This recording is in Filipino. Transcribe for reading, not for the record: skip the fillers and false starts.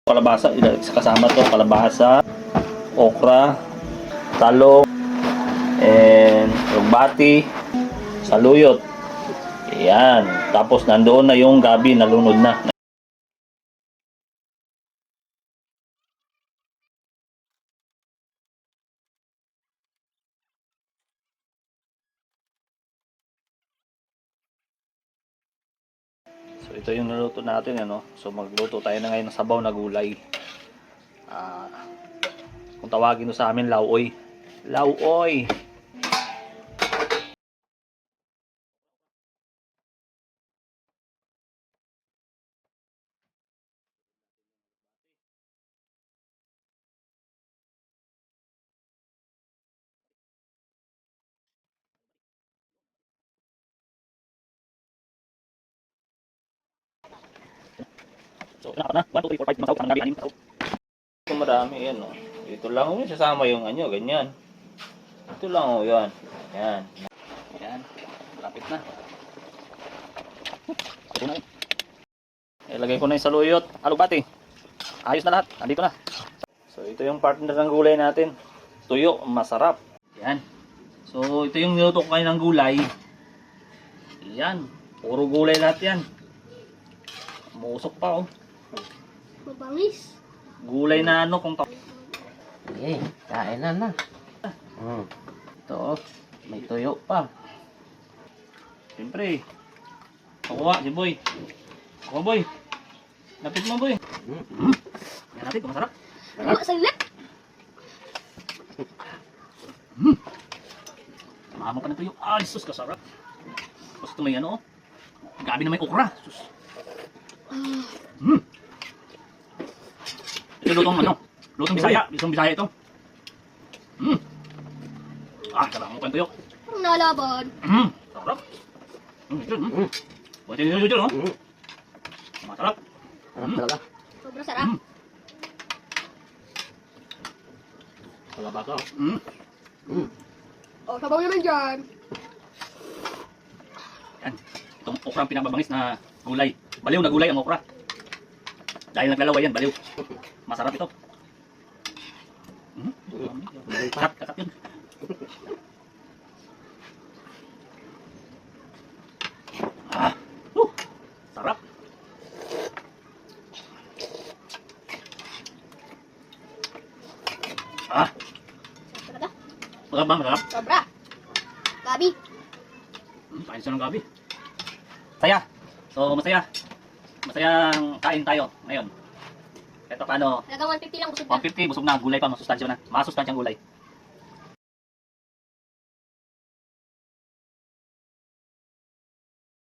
Kalabasa, kasama to, kalabasa, okra, talong, and rugbati, saluyot. Ayan. Tapos nandoon na yung gabi, nalunod na. So ito yung naluto natin, ano. So magluto tayo na ngayon ng sabaw na gulay. Kung tawagin mo sa amin, lauoy. Lauoy. So ito na, 1, 2, 3, 4, 5, masaw, gabi, 6, masaw. Ito marami yan, oh. Ito lang, oh, sasama yung ano, ganyan. Ito lang, oh, yan. Yan. Yan. Lapit na. Ito na yun. Ilagay ko na yung saluyot. Alugbati. Ayos na lahat. Andito na. So ito yung partner ng gulay natin. Tuyo. Masarap. Yan. So ito yung niluto ko kayo ng gulay. Yan. Puro gulay lahat yan. Musok pa, oh. Mabangis. Gulay na ano kung Eh, kain na. Ito, may tuyo pa. siyempre. Kukuha si Boy. Kuha, Boy. Lapit mo, Boy. Yan natin kung masarap. Ano sa lip? Mamo ka na tuyo. Ay, sus, kasarap. Gusto may ano, oh. Gabi na may okra. Sus. Ito lutong ano? Lutong Bisaya. Lutong Bisaya ito. Sarap mo tuyo. Ang nalaban. Sarap. Buti nyo dyan, oh. Masarap. Sarap talaga. Sobrang sarap. Kalabasa, oh. Oh, sabaw naman dyan. Yan. Itong okra ang pinakababangis na gulay. Baliw na gulay ang okra. Dahil naglalaway yan, baliw. Masarap ito. Kasap yun. Sarap. Talaga? Masarap ba? Masarap? Sobra. Gabi. Kain siya ng gabi. Masaya. So, masaya. Masayang kain tayo ngayon. Ito paano? Halagang 150 lang busog na. 150, busog na. Gulay pa, masustansya na. Masustansyang gulay.